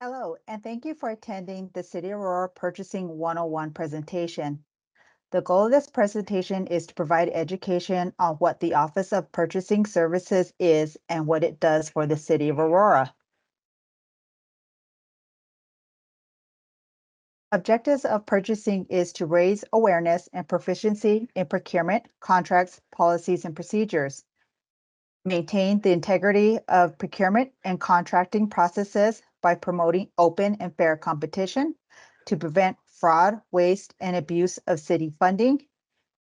Hello, and thank you for attending the City of Aurora Purchasing 101 presentation. The goal of this presentation is to provide education on what the Office of Purchasing Services is and what it does for the City of Aurora. Objectives of purchasing is to raise awareness and proficiency in procurement, contracts, policies, and procedures, maintain the integrity of procurement and contracting processes by promoting open and fair competition, to prevent fraud, waste, and abuse of city funding,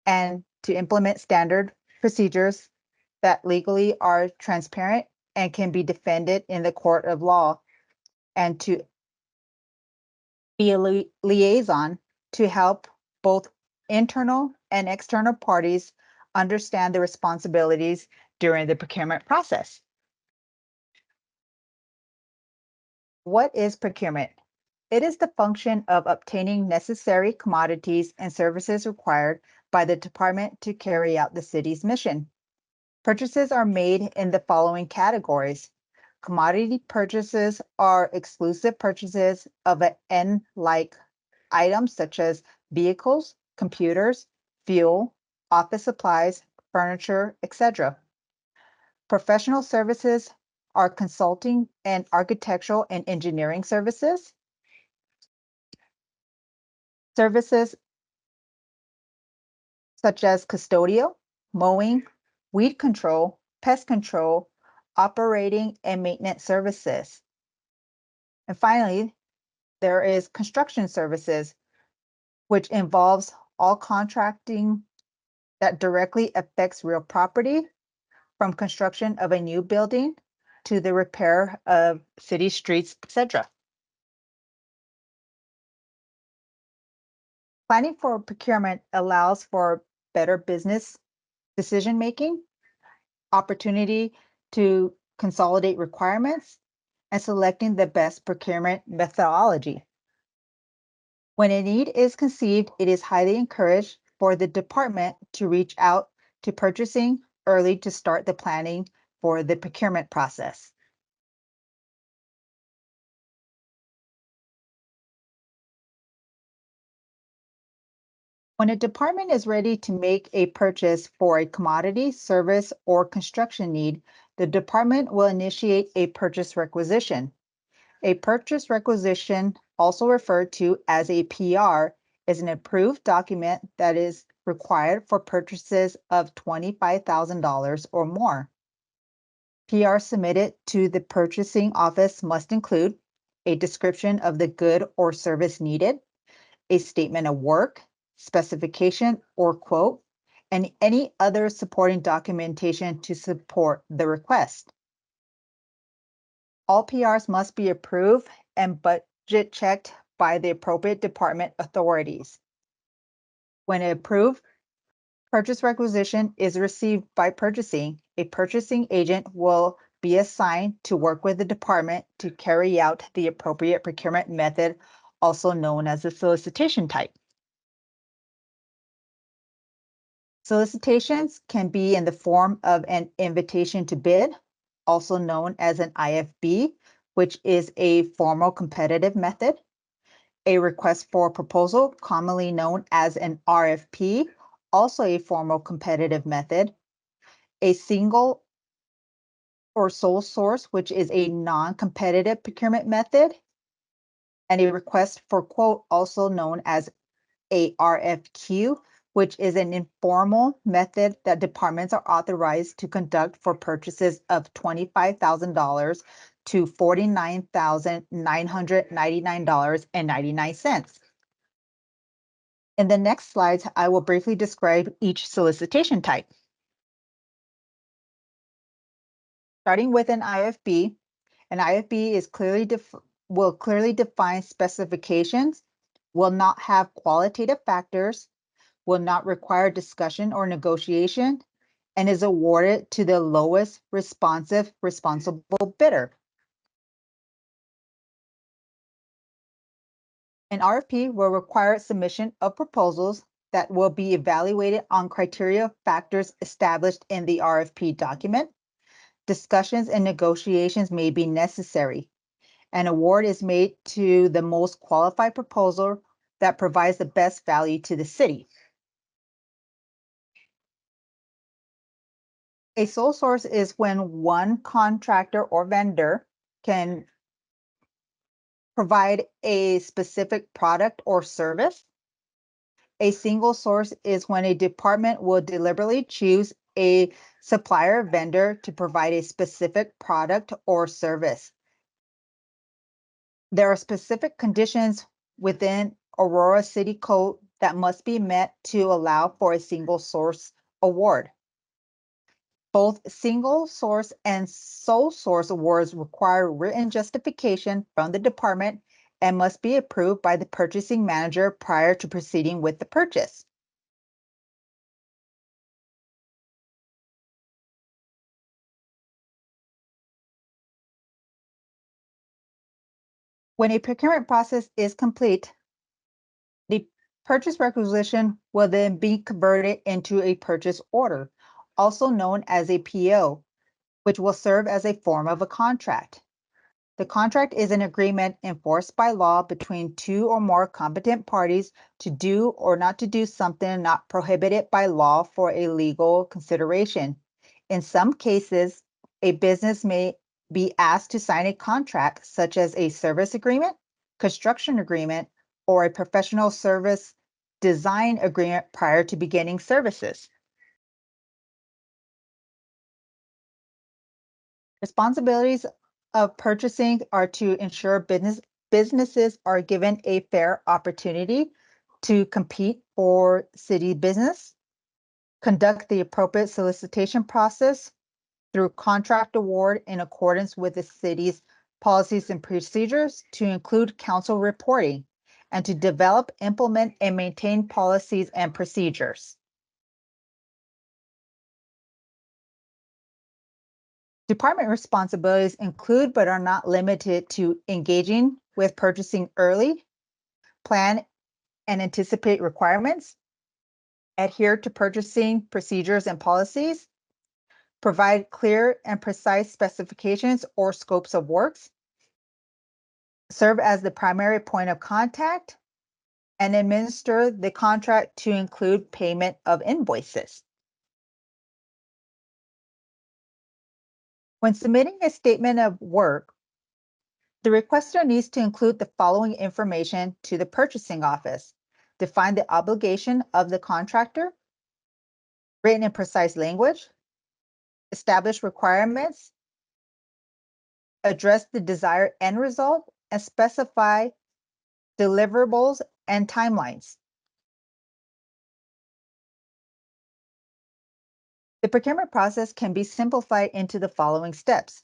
and to implement standard procedures that legally are transparent and can be defended in the court of law, and to be a liaison to help both internal and external parties understand the responsibilities during the procurement process. What is procurement? It is the function of obtaining necessary commodities and services required by the department to carry out the city's mission. Purchases are made in the following categories. Commodity purchases are exclusive purchases of an end-like items such as vehicles, computers, fuel, office supplies, furniture, etc. Professional services are consulting and architectural and engineering services. Services such as custodial, mowing, weed control, pest control, operating and maintenance services. And finally, there is construction services, which involves all contracting that directly affects real property, from construction of a new building to the repair of city streets, etc. Planning for procurement allows for better business decision making, opportunity to consolidate requirements, and selecting the best procurement methodology. When a need is conceived, it is highly encouraged for the department to reach out to purchasing early to start the planning for the procurement process. When a department is ready to make a purchase for a commodity, service, or construction need, the department will initiate a purchase requisition. A purchase requisition, also referred to as a PR, is an approved document that is required for purchases of $25,000 or more. PR submitted to the purchasing office must include a description of the good or service needed, a statement of work, specification, or quote, and any other supporting documentation to support the request. All PRs must be approved and budget checked by the appropriate department authorities. When an approved purchase requisition is received by purchasing, a purchasing agent will be assigned to work with the department to carry out the appropriate procurement method, also known as the solicitation type. Solicitations can be in the form of an invitation to bid, also known as an IFB, which is a formal competitive method, a request for proposal, commonly known as an RFP, also a formal competitive method, a single or sole source, which is a non-competitive procurement method, and a request for quote, also known as a RFQ, which is an informal method that departments are authorized to conduct for purchases of $25,000 to $49,999.99. In the next slides, I will briefly describe each solicitation type. Starting with an IFB is will clearly define specifications, will not have qualitative factors, will not require discussion or negotiation, and is awarded to the lowest responsible bidder. An RFP will require submission of proposals that will be evaluated on criteria factors established in the RFP document. Discussions and negotiations may be necessary. An award is made to the most qualified proposal that provides the best value to the city. A sole source is when one contractor or vendor can provide a specific product or service. A single source is when a department will deliberately choose a supplier or vendor to provide a specific product or service. There are specific conditions within Aurora City Code that must be met to allow for a single source award. Both single source and sole source awards require written justification from the department and must be approved by the purchasing manager prior to proceeding with the purchase. When a procurement process is complete, the purchase requisition will then be converted into a purchase order, also known as a PO, which will serve as a form of a contract. The contract is an agreement enforced by law between two or more competent parties to do or not to do something not prohibited by law for a legal consideration. In some cases, a business may be asked to sign a contract such as a service agreement, construction agreement, or a professional service design agreement prior to beginning services. Responsibilities of purchasing are to ensure businesses are given a fair opportunity to compete for city business, conduct the appropriate solicitation process through contract award in accordance with the city's policies and procedures, to include council reporting, and to develop, implement, and maintain policies and procedures. Department responsibilities include but are not limited to engaging with purchasing early, plan and anticipate requirements, adhere to purchasing procedures and policies, provide clear and precise specifications or scopes of works, serve as the primary point of contact, and administer the contract to include payment of invoices. When submitting a statement of work, the requester needs to include the following information to the purchasing office: define the obligation of the contractor, written in precise language, establish requirements, address the desired end result, and specify deliverables and timelines. The procurement process can be simplified into the following steps.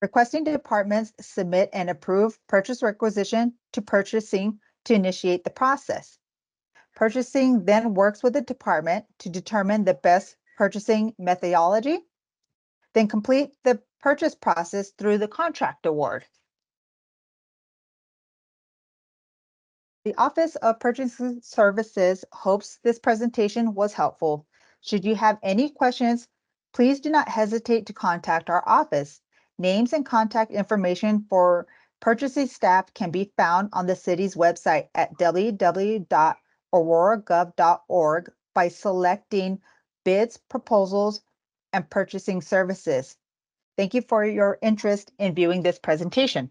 Requesting departments submit and approve purchase requisition to purchasing to initiate the process. Purchasing then works with the department to determine the best purchasing methodology, then complete the purchase process through the contract award. The Office of Purchasing Services hopes this presentation was helpful. Should you have any questions, please do not hesitate to contact our office. Names and contact information for purchasing staff can be found on the city's website at www.auroragov.org by selecting Bids, Proposals, and Purchasing Services. Thank you for your interest in viewing this presentation.